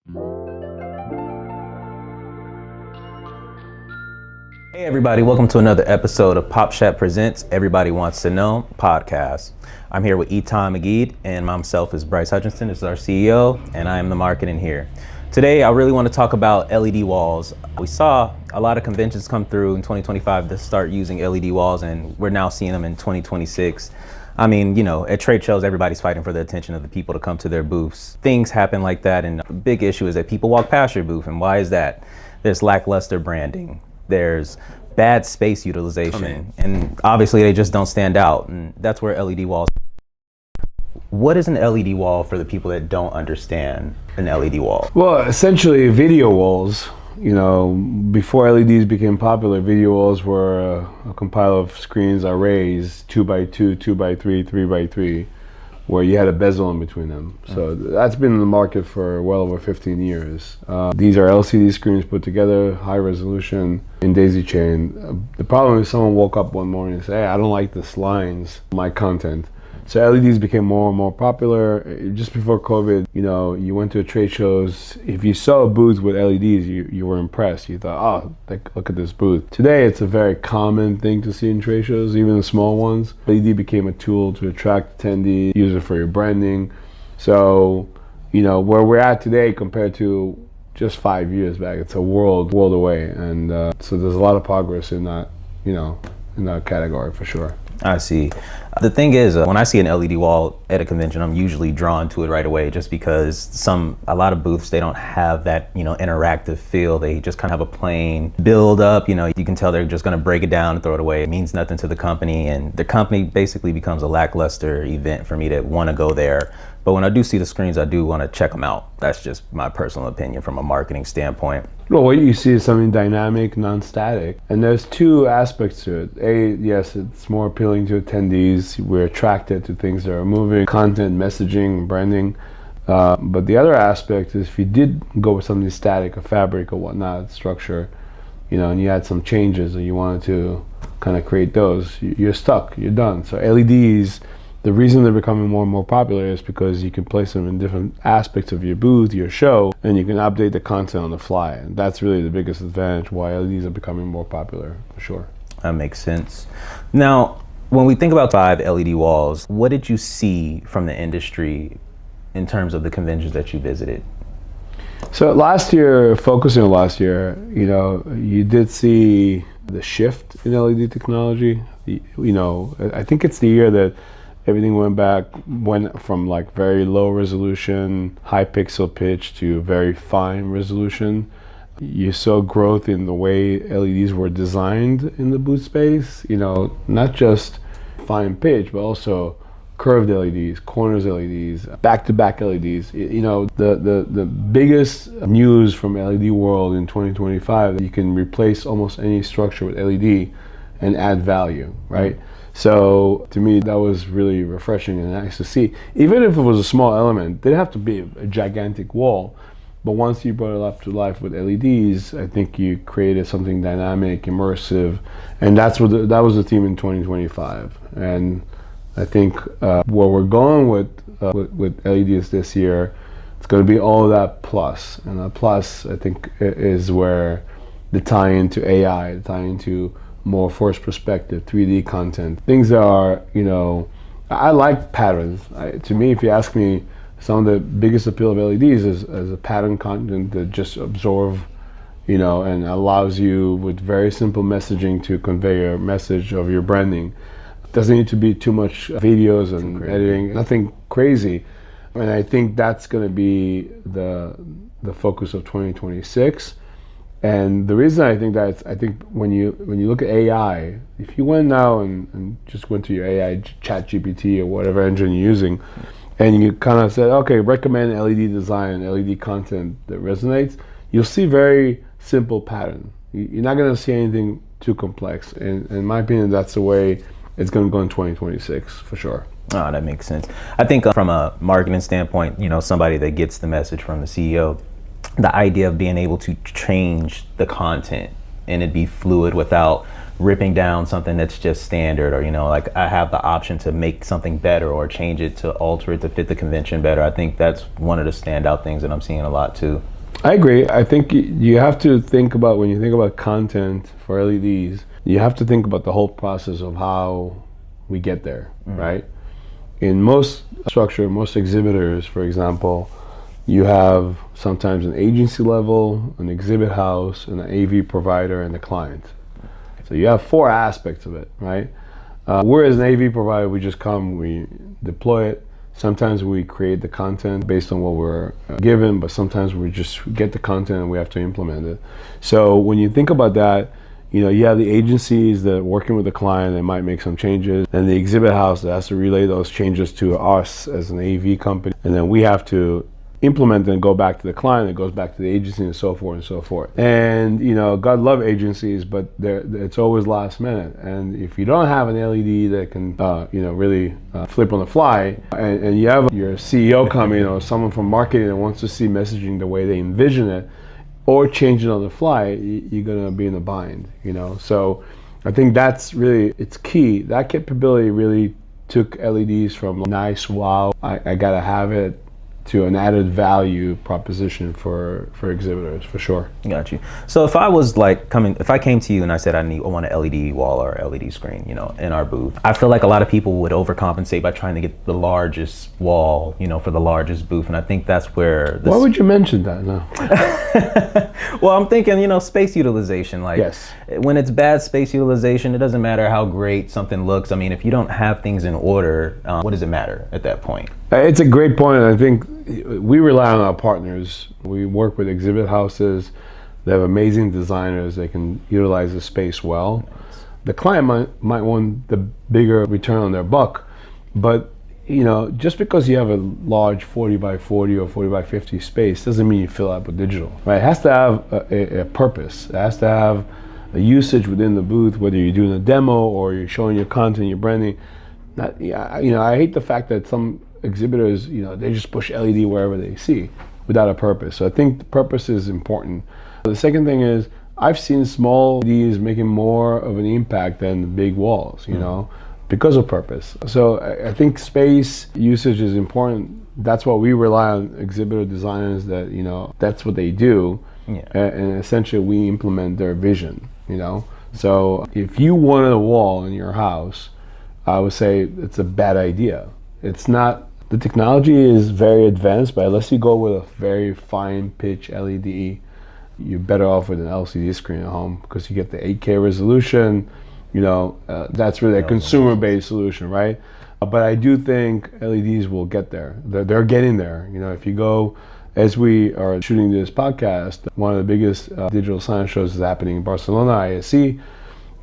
Hey everybody, welcome to another episode of POPSHAP Presents Everybody Wants to Know podcast. I'm here with Etan Magid, and myself is Bryce Hutchinson. This is our CEO, and I am the marketing here. Today, I really want to talk about LED walls. We saw a lot of conventions come through in 2025 to start using LED walls, and we're now seeing them in 2026. I mean, at trade shows, everybody's fighting for the attention of the people to come to their booths. Things happen like that, and a big issue is that people walk past your booth, and why is that? There's lackluster branding. There's bad space utilization, and obviously they just don't stand out, and that's where LED walls. What is an LED wall for the people that don't understand an LED wall? Well, essentially video walls. Before LEDs became popular, video walls were a compile of screens, arrays, 2x2, 2x3, 3x3, where you had a bezel in between them. So that's been in the market for well over 15 years. These are LCD screens put together, high resolution, in daisy chain. The problem is someone woke up one morning and said, hey, I don't like this lines, my content. So LEDs became more and more popular. Just before COVID, you went to trade shows. If you saw a booth with LEDs, you were impressed. You thought, oh, look at this booth. Today, it's a very common thing to see in trade shows, even the small ones. LED became a tool to attract attendees, use it for your branding. So, where we're at today compared to just 5 years back, it's a world away. And so there's a lot of progress in that, in that category for sure. I see. The thing is, when I see an LED wall at a convention, I'm usually drawn to it right away, just because a lot of booths, they don't have that, interactive feel. They just kind of have a plain build up. You can tell they're just going to break it down and throw it away. It means nothing to the company, and the company basically becomes a lackluster event for me to want to go there. But when I do see the screens, I do want to check them out. That's just my personal opinion from a marketing standpoint. Well, what you see is something dynamic, non-static. And there's two aspects to it. A, yes, it's more appealing to attendees. We're attracted to things that are moving, content, messaging, branding. But the other aspect is if you did go with something static, a fabric or whatnot, structure, and you had some changes and you wanted to kind of create those, you're stuck, you're done. So LEDs, the reason they're becoming more and more popular is because you can place them in different aspects of your booth, your show, and you can update the content on the fly. And that's really the biggest advantage why LEDs are becoming more popular, for sure. That makes sense. Now, when we think about 5 LED walls, what did you see from the industry in terms of the conventions that you visited? So focusing on last year, you did see the shift in LED technology. I think it's the year that everything went from like very low resolution, high pixel pitch to very fine resolution. You saw growth in the way LEDs were designed in the booth space, not just fine pitch, but also curved LEDs, corners LEDs, back-to-back LEDs. The biggest news from LED world in 2025, you can replace almost any structure with LED and add value, right? So to me, that was really refreshing and nice to see. Even if it was a small element, it didn't have to be a gigantic wall. But once you brought it up to life with LEDs, I think you created something dynamic, immersive, and that was the theme in 2025. And I think where we're going with LEDs this year, it's going to be all of that plus. And that plus, I think, is where the tie-in to AI, the tie-in to more forced perspective, 3D content, things that are, I like patterns. To me, if you ask me, some of the biggest appeal of LEDs is a pattern content that just absorb, and allows you with very simple messaging to convey your message of your branding. It doesn't need to be too much videos and editing, nothing crazy. And I think that's going to be the focus of 2026. And the reason I think that, I think when you look at AI, if you went now and just went to your AI, chat GPT or whatever engine you're using, and you kind of said, okay, recommend LED design, LED content that resonates, you'll see very simple pattern. You're not going to see anything too complex. And in my opinion, that's the way it's going to go in 2026 for sure. Oh, that makes sense. I think from a marketing standpoint, somebody that gets the message from the CEO, the idea of being able to change the content and it'd be fluid without ripping down something that's just standard, or like I have the option to make something better or change it to alter it to fit the convention better. I think that's one of the standout things that I'm seeing a lot too. I agree. I think you have to think about, when you think about content for LEDs, you have to think about the whole process of how we get there, right? In most structure, most exhibitors, for example, you have sometimes an agency level, an exhibit house, and an AV provider, and a client. So you have 4 aspects of it, right? Whereas an AV provider, we just come, we deploy it. Sometimes we create the content based on what we're given, but sometimes we just get the content and we have to implement it. So when you think about that, you have the agencies that are working with the client, they might make some changes, and the exhibit house that has to relay those changes to us as an AV company, and then we have to implement and go back to the client, it goes back to the agency, and so forth and so forth. And God love agencies, but it's always last minute. And if you don't have an LED that can really flip on the fly, and you have your CEO coming or someone from marketing that wants to see messaging the way they envision it, or change it on the fly, you're gonna be in a bind. So I think that's really, it's key. That capability really took LEDs from nice, wow, I gotta have it, to an added value proposition for exhibitors, for sure. Got you. So if I was if I came to you and I said I want an LED wall or LED screen, in our booth, I feel like a lot of people would overcompensate by trying to get the largest wall, for the largest booth, and I think that's where. Why would you mention that now? Well, I'm thinking, space utilization. Yes. When it's bad space utilization, it doesn't matter how great something looks. I mean, if you don't have things in order, what does it matter at that point? It's a great point, and I think we rely on our partners. We work with exhibit houses. They have amazing designers. They can utilize the space well. Nice. The client might want the bigger return on their buck, but just because you have a large 40 by 40 or 40 by 50 space doesn't mean you fill it up with digital, right? It has to have a purpose. It has to have a usage within the booth, whether you're doing a demo or you're showing your content, your branding. I hate the fact that some exhibitors, they just push LED wherever they see without a purpose. So I think the purpose is important. The second thing is, I've seen small LEDs making more of an impact than the big walls, because of purpose. So I think space usage is important. That's why we rely on exhibitor designers that, that's what they do. Yeah. And essentially we implement their vision, So if you wanted a wall in your house, I would say it's a bad idea. It's not. The technology is very advanced, but unless you go with a very fine pitch LED, you're better off with an LCD screen at home, because you get the 8K resolution. That's really a consumer-based solution, right? But I do think LEDs will get there. They're getting there. If you go, as we are shooting this podcast, one of the biggest digital signage shows is happening in Barcelona, ISE.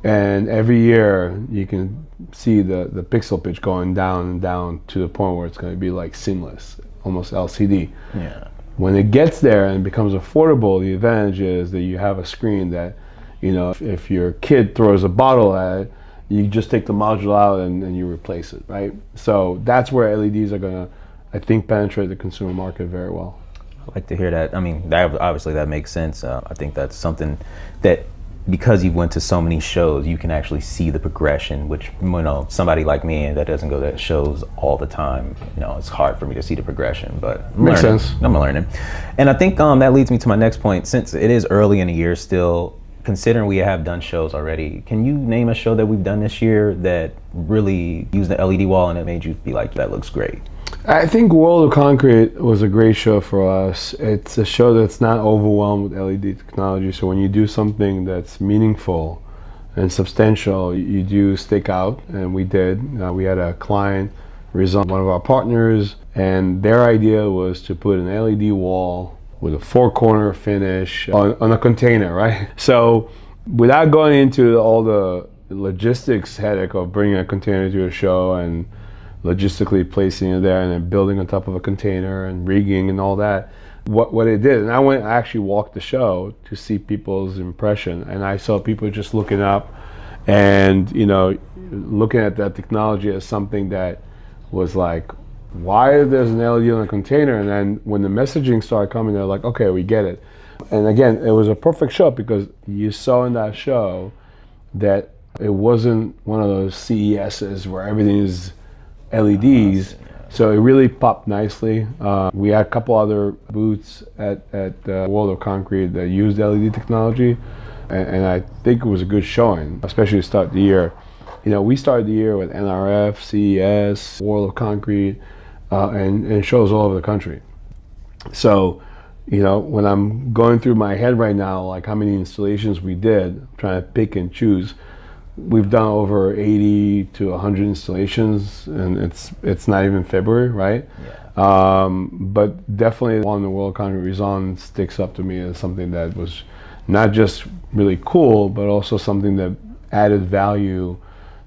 And every year you can see the pixel pitch going down and down to the point where it's going to be like seamless, almost LCD. Yeah. When it gets there and becomes affordable, the advantage is that you have a screen that, if your kid throws a bottle at it, you just take the module out and you replace it, right? So that's where LEDs are going to, I think, penetrate the consumer market very well. I like to hear that. I mean, obviously that makes sense. I think that's something that, because you went to so many shows, you can actually see the progression, which, somebody like me that doesn't go to shows all the time, it's hard for me to see the progression, but makes sense. I'm learning. And I think that leads me to my next point. Since it is early in the year still, considering we have done shows already, can you name a show that we've done this year that really used the LED wall and it made you be like, that looks great? I think World of Concrete was a great show for us. It's a show that's not overwhelmed with LED technology, so when you do something that's meaningful and substantial, you do stick out, and we did. We had a client, one of our partners, and their idea was to put an LED wall with a 4-corner finish on a container, right? So without going into all the logistics headache of bringing a container to a show and logistically placing it there and then building on top of a container and rigging and all that, what it did, and I actually walked the show to see people's impression, and I saw people just looking up and looking at that technology as something that was like why there's an LED on a container, and then when the messaging started coming, they're like, okay, we get it. And again, it was a perfect show because you saw in that show that it wasn't one of those CESs where everything is LEDs. So it really popped nicely. We had a couple other booths at World of Concrete that used LED technology, and I think it was a good showing, especially to start the year. We started the year with NRF, CES, World of Concrete, and shows all over the country. So, when I'm going through my head right now, like how many installations we did, trying to pick and choose, we've done over 80 to 100 installations, and it's not even February, right? Yeah. But definitely one, the World Concrete Reason sticks up to me as something that was not just really cool, but also something that added value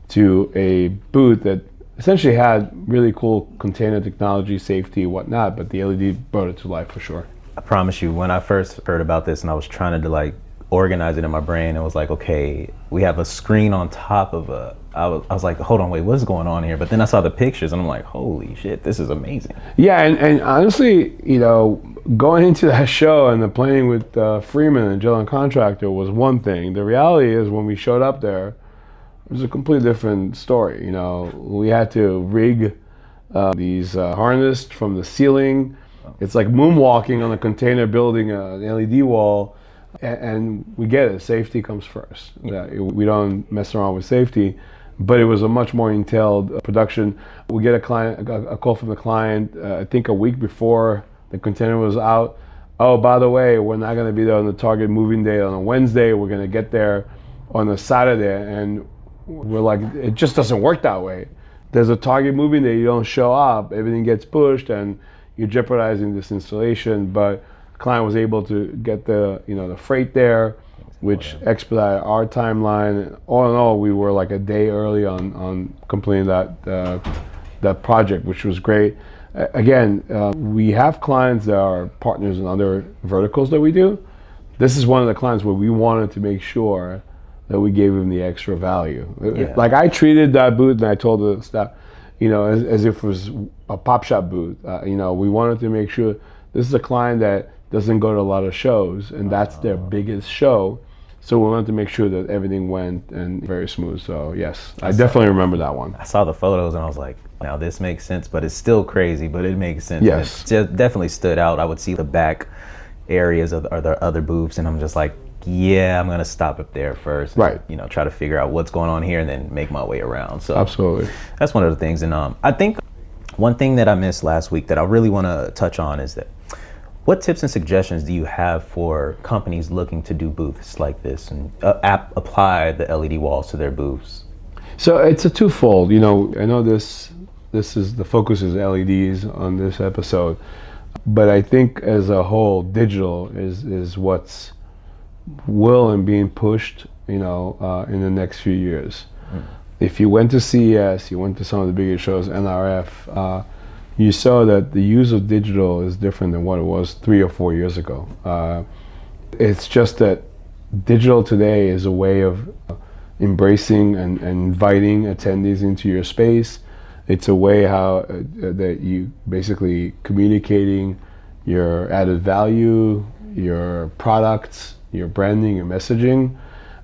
to a booth that essentially had really cool container technology, safety, whatnot, but the LED brought it to life for sure. I promise you, when I first heard about this and I was trying to organize it in my brain, it was like, okay, we have a screen on top of I was like, hold on, wait, what's going on here? But then I saw the pictures and I'm like, holy shit, this is amazing. Yeah, and honestly, going into that show and the playing with Freeman and General Contractor was one thing. The reality is when we showed up there, it was a completely different story. We had to rig these harness from the ceiling. It's like moonwalking on a container building an LED wall, and we get it. Safety comes first. We don't mess around with safety, but it was a much more entailed production. We get a call from the client, I think a week before the container was out. Oh, by the way, we're not going to be there on the target moving day on a Wednesday. We're going to get there on a Saturday, and we're like, it just doesn't work that way. There's a target moving day, you don't show up, everything gets pushed, and you're jeopardizing this installation. But the client was able to get the freight there, which expedited our timeline. All in all, we were like a day early on completing that project, which was great. Again, we have clients that are partners in other verticals that we do. This is one of the clients where we wanted to make sure that we gave them the extra value. Yeah. Like I treated that booth and I told the staff, as if it was a POPSHAP booth. We wanted to make sure this is a client that doesn't go to a lot of shows, and that's their biggest show. So we wanted to make sure that everything went and very smooth. So yes, I definitely remember that one. I saw the photos and I was like, now this makes sense, but it's still crazy, but it makes sense. Yes. It definitely stood out. I would see the back areas of the other booths and I'm just like, yeah, I'm gonna stop up there first. Right. And, try to figure out what's going on here and then make my way around. So Absolutely. that's one of the things. And I think one thing that I missed last week that I really want to touch on is that what tips and suggestions do you have for companies looking to do booths like this and apply the LED walls to their booths? So it's a twofold. I know this is the focus is LEDs on this episode, but I think as a whole, digital is what's and being pushed, in the next few years. If you went to CES, you went to some of the bigger shows, NRF, you saw that the use of digital is different than what it was 3 or 4 years ago. It's just that digital today is a way of embracing and inviting attendees into your space. It's a way how that you basically communicating your added value, your products, your branding, your messaging.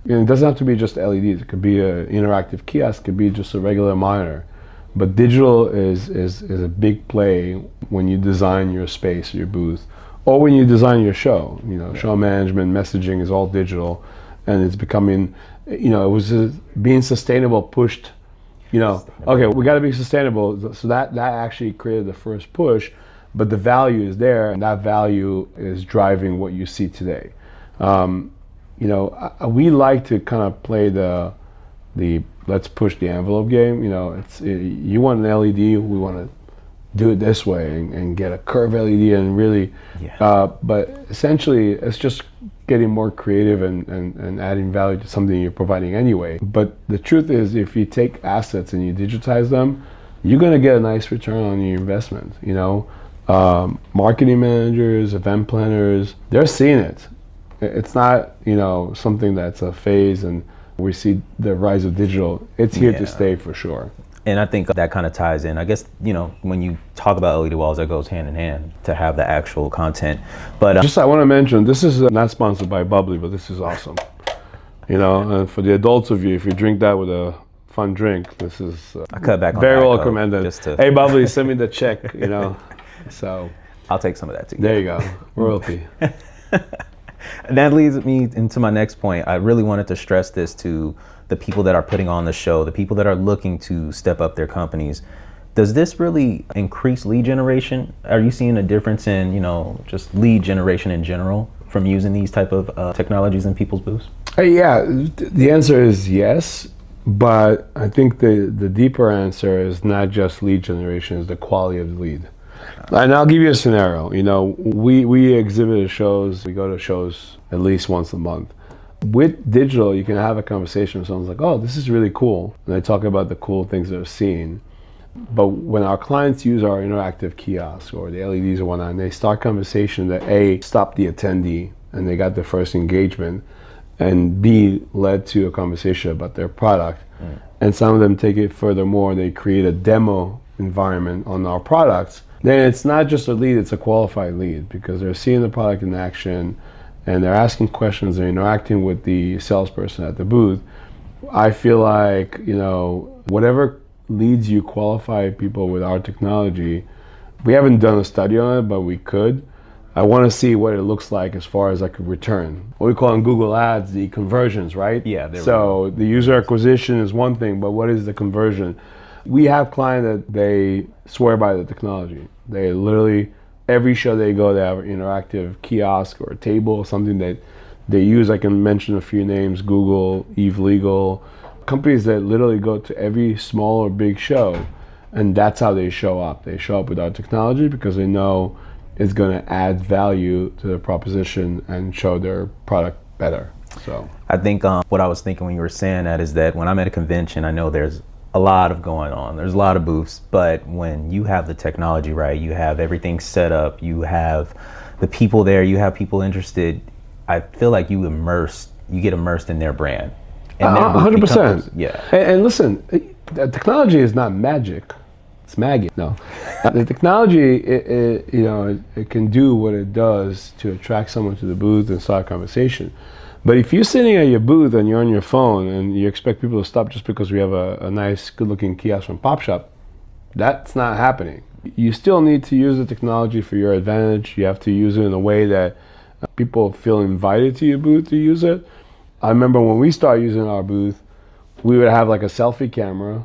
It doesn't have to be just LEDs. It could be an interactive kiosk. It could be just a regular monitor. But digital is a big play when you design your space, your booth, or when you design your show. Show management, messaging is all digital, and it's becoming, it was being sustainable pushed. Okay, we got to be sustainable. So that actually created the first push, but the value is there, and that value is driving what you see today. We like to kind of play the let's push the envelope game. You want an LED, we want to do it this way and get a curved LED and really, but essentially it's just getting more creative and adding value to something you're providing anyway. But the truth is, if you take assets and you digitize them, you're going to get a nice return on your investment. Marketing managers, event planners, they're seeing it. It's not, something that's a phase and we see the rise of digital. It's here to stay for sure. And I think that kind of ties in. I guess, when you talk about LED walls, that goes hand in hand to have the actual content. But Just I want to mention, this is not sponsored by Bubbly, but this is awesome. And for the adults of you, if you drink that with a fun drink, this is I cut back on very Diet well Coke recommended. just Hey, Bubbly, send me the check, So I'll take some of that too. there you go, royalty. And that leads me into my next point. I really wanted to stress this to the people that are putting on the show, the people that are looking to step up their companies. Does this really increase lead generation? Are you seeing a difference in, just lead generation in general from using these type of technologies in people's booths? Yeah, the answer is yes, but I think the deeper answer is not just lead generation, it's the quality of the lead. And I'll give you a scenario. We exhibit at shows, we go to shows at least once a month. With digital, you can have a conversation with someone's like, oh, this is really cool. And they talk about the cool things they're seeing. But when our clients use our interactive kiosk or the LEDs or whatnot, and they start conversation that A, stop the attendee and they got their first engagement, and B, led to a conversation about their product. And some of them take it furthermore, they create a demo environment on our products. Then it's not just a lead, it's a qualified lead because they're seeing the product in action and they're asking questions, they're interacting with the salesperson at the booth. I feel like, whatever leads you qualify people with our technology, we haven't done a study on it, but we could. I want to see what it looks like as far as like a return. What we call in Google Ads, the conversions, right? Yeah. So the user acquisition is one thing, but what is the conversion? We have clients that they swear by the technology. They literally, every show they go, they have an interactive kiosk or a table or something that they use. I can mention a few names, Google, Eve Legal, companies that literally go to every small or big show, and that's how they show up. They show up with our technology because they know it's going to add value to their proposition and show their product better. So I think what I was thinking when you were saying that is that when I'm at a convention, I know there's a lot of going on. There's a lot of booths, but when you have the technology right, you have everything set up, you have the people there, you have people interested, I feel like you get immersed in their brand. And 100%. Yeah. And listen, technology is not magic. It's Maggie. No. The technology, it can do what it does to attract someone to the booth and start a conversation. But if you're sitting at your booth and you're on your phone and you expect people to stop just because we have a nice, good-looking kiosk from POPSHAP, that's not happening. You still need to use the technology for your advantage. You have to use it in a way that people feel invited to your booth to use it. I remember when we started using our booth, we would have like a selfie camera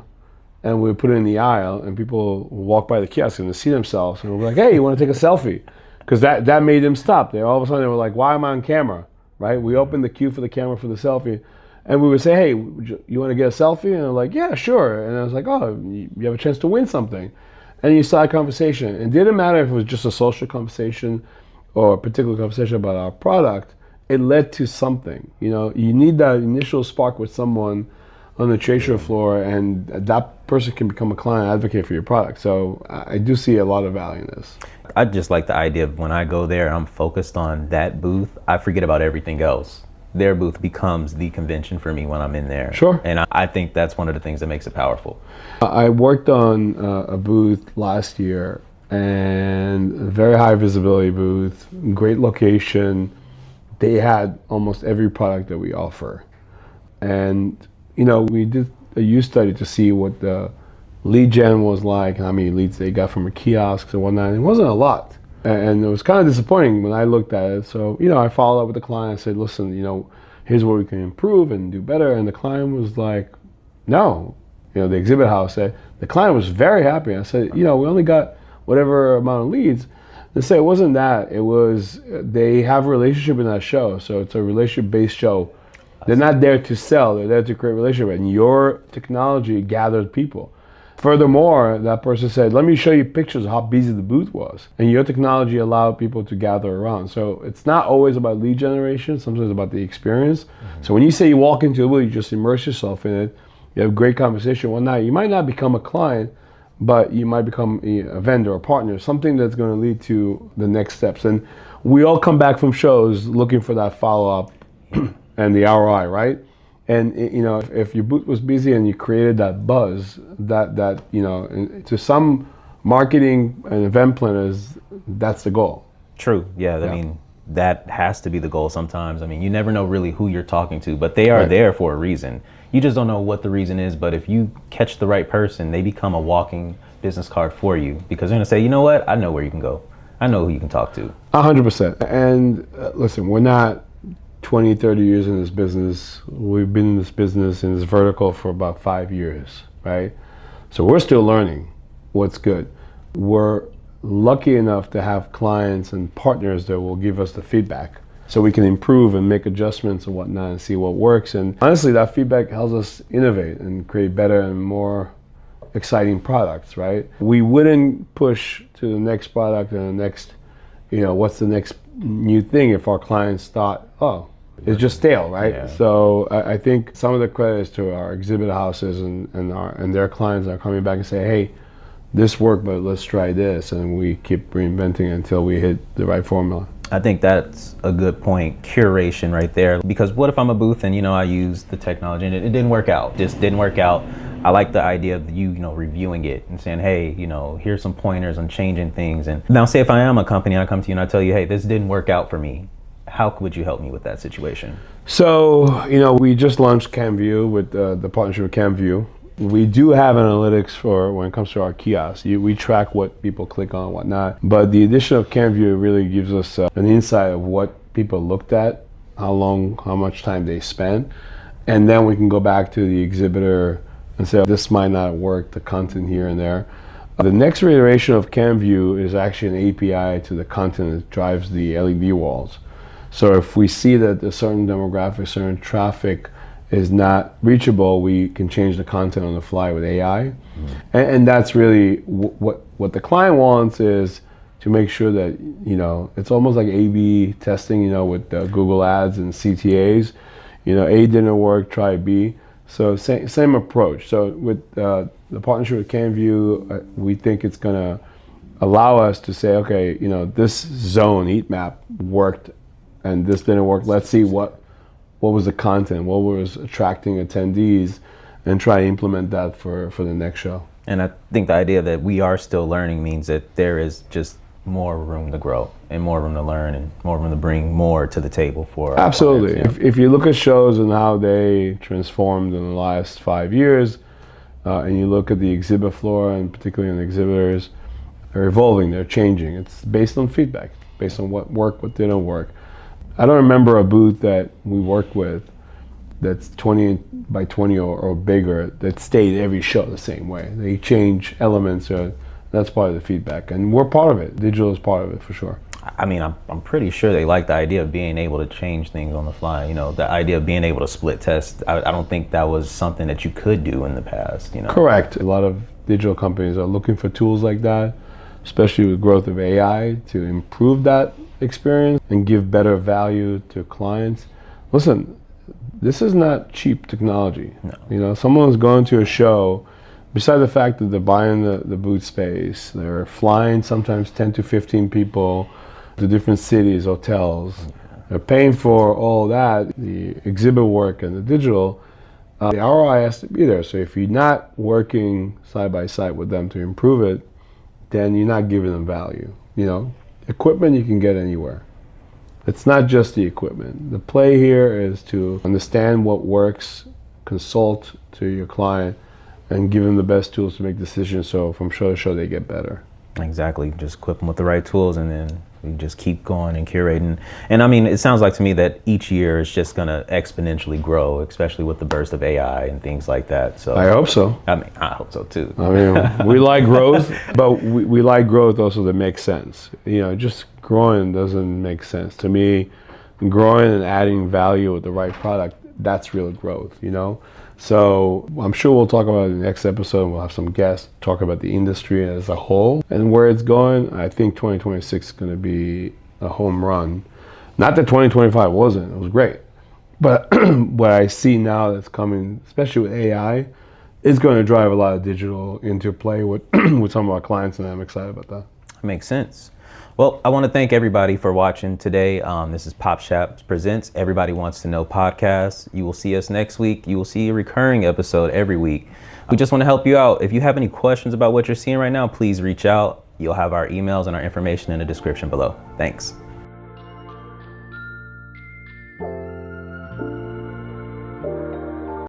and we would put it in the aisle and people would walk by the kiosk and they'd see themselves and we'd be like, hey, you want to take a selfie? Because that made them stop. All of a sudden they were like, why am I on camera? Right? We opened the queue for the camera for the selfie, and we would say, hey, you want to get a selfie? And they're like, yeah, sure. And I was like, oh, you have a chance to win something. And you start a conversation. It didn't matter if it was just a social conversation or a particular conversation about our product. It led to something. You need that initial spark with someone on the trade show floor, and that person can become a client advocate for your product. So I do see a lot of value in this. I just like the idea of when I go there, I'm focused on that booth. I forget about everything else. Their booth becomes the convention for me when I'm in there. Sure. And I think that's one of the things that makes it powerful. I worked on a booth last year, and a very high visibility booth, great location. They had almost every product that we offer. And, we did a use study to see what the lead gen was like, how many leads they got from a kiosk and whatnot. It wasn't a lot. And it was kind of disappointing when I looked at it. So, I followed up with the client. I said, listen, here's where we can improve and do better. And the client was like, no. The exhibit house said, the client was very happy. I said, we only got whatever amount of leads. They said it wasn't that. It was, they have a relationship in that show. So it's a relationship-based show. They're not there to sell. They're there to create a relationship. And your technology gathered people. Furthermore, that person said, let me show you pictures of how busy the booth was. And your technology allowed people to gather around. So it's not always about lead generation. Sometimes it's about the experience. Mm-hmm. So when you say you walk into a booth, you just immerse yourself in it. You have great conversation. One night, you might not become a client, but you might become a vendor, a partner, something that's going to lead to the next steps. And we all come back from shows looking for that follow-up and the ROI, right? And if your booth was busy and you created that buzz, that to some marketing and event planners, that's the goal. True. Yeah. I mean, that has to be the goal sometimes. I mean, you never know really who you're talking to, but they are there for a reason. You just don't know what the reason is, but if you catch the right person, they become a walking business card for you, because they're gonna say, you know what, I know where you can go. I know who you can talk to. 100%. And listen, we're not 20, 30 years in this business. We've been in this business, in this vertical, for about 5 years, right? So we're still learning what's good. We're lucky enough to have clients and partners that will give us the feedback so we can improve and make adjustments and whatnot and see what works. And honestly, that feedback helps us innovate and create better and more exciting products, right? We wouldn't push to the next product and the next, what's the next new thing if our clients thought, oh, it's just stale, right? Yeah. So I think some of the credit is to our exhibit houses and their clients are coming back and say, hey, this worked, but let's try this, and we keep reinventing until we hit the right formula. I think that's a good point, curation right there. Because what if I'm a booth and I use the technology and it didn't work out, just didn't work out. I like the idea of you reviewing it and saying, hey, here's some pointers on changing things. And now say if I am a company and I come to you and I tell you, hey, this didn't work out for me. How would you help me with that situation? So, we just launched CamView with the partnership with CamView. We do have analytics for when it comes to our kiosks. We track what people click on and whatnot. But the addition of CamView really gives us an insight of what people looked at, how much time they spent. And then we can go back to the exhibitor and say, this might not work, the content here and there. The next iteration of CamView is actually an API to the content that drives the LED walls. So if we see that a certain demographic, certain traffic is not reachable, we can change the content on the fly with AI. And that's really what the client wants, is to make sure that, it's almost like A/B testing, with Google Ads and CTAs. A didn't work, try B. So same approach. So with the partnership with CamView, we think it's going to allow us to say, okay, this zone heat map worked and this didn't work. Let's see what was the content, what was attracting attendees, and try to implement that for the next show. And I think the idea that we are still learning means that there is just more room to grow and more room to learn and more room to bring more to the table for our Absolutely. clients, If you look at shows and how they transformed in the last 5 years, and you look at the exhibit floor and particularly in the exhibitors, they're evolving, they're changing. It's based on feedback, based on what worked, what didn't work. I don't remember a booth that we worked with that's 20 by 20 or bigger that stayed every show the same way. They change elements, that's part of the feedback. And we're part of it. Digital is part of it for sure. I mean, I'm pretty sure they like the idea of being able to change things on the fly. The idea of being able to split test. I don't think that was something that you could do in the past. Correct. A lot of digital companies are looking for tools like that, especially with growth of AI, to improve that experience and give better value to clients. Listen, this is not cheap technology. No. Someone's going to a show, besides the fact that they're buying the booth space, they're flying sometimes 10 to 15 people to different cities, hotels. They're paying for all that, the exhibit work and the digital. The ROI has to be there. So if you're not working side by side with them to improve it, then you're not giving them value. Equipment you can get anywhere. It's not just the equipment. The play here is to understand what works, consult to your client, and give them the best tools to make decisions, so from show to show they get better. Exactly. Just equip them with the right tools, and then we just keep going and curating. And I mean, it sounds like to me that each year is just going to exponentially grow, especially with the burst of AI and things like that. So I hope so. I mean, I hope so too. I mean, we like growth, but we like growth also that makes sense. Just growing doesn't make sense. To me, growing and adding value with the right product, that's real growth, So I'm sure we'll talk about it in the next episode. We'll have some guests talk about the industry as a whole and where it's going. I think 2026 is going to be a home run. Not that 2025 wasn't, it was great. But what I see now that's coming, especially with AI, is going to drive a lot of digital into play with some of our clients, and I'm excited about that. Makes sense. Well, I want to thank everybody for watching today. This is POPSHAP Presents Everybody Wants to Know podcast. You will see us next week. You will see a recurring episode every week. We just want to help you out. If you have any questions about what you're seeing right now, please reach out. You'll have our emails and our information in the description below. Thanks.